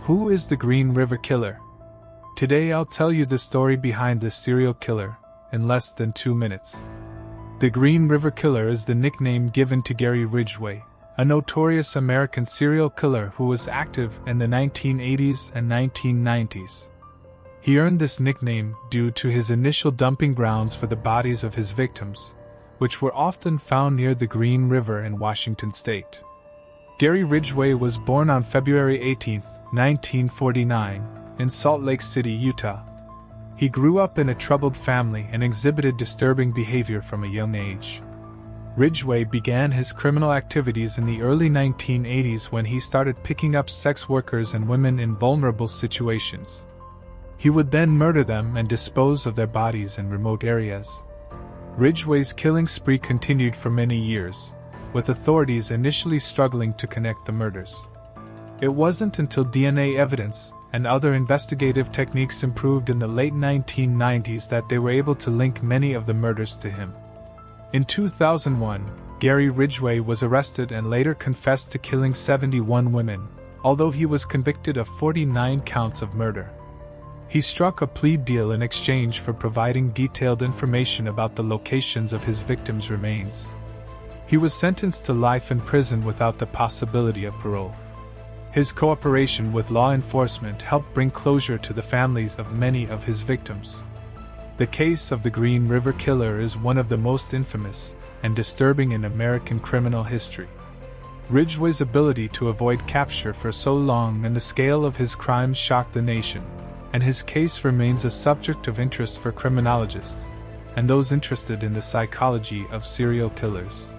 Who is the Green River Killer? Today I'll tell you the story behind this serial killer, in less than 2 minutes. The Green River Killer is the nickname given to Gary Ridgway, a notorious American serial killer who was active in the 1980s and 1990s. He earned this nickname due to his initial dumping grounds for the bodies of his victims, which were often found near the Green River in Washington state. Gary Ridgway was born on February 18, 1949, in Salt Lake City, Utah. He grew up in a troubled family and exhibited disturbing behavior from a young age. Ridgway began his criminal activities in the early 1980s when he started picking up sex workers and women in vulnerable situations. He would then murder them and dispose of their bodies in remote areas. Ridgway's killing spree continued for many years, with authorities initially struggling to connect the murders. It wasn't until DNA evidence and other investigative techniques improved in the late 1990s that they were able to link many of the murders to him. In 2001, Gary Ridgway was arrested and later confessed to killing 71 women, although he was convicted of 49 counts of murder. He struck a plea deal in exchange for providing detailed information about the locations of his victims' remains. He was sentenced to life in prison without the possibility of parole. His cooperation with law enforcement helped bring closure to the families of many of his victims. The case of the Green River Killer is one of the most infamous and disturbing in American criminal history. Ridgway's ability to avoid capture for so long and the scale of his crimes shocked the nation, and his case remains a subject of interest for criminologists and those interested in the psychology of serial killers.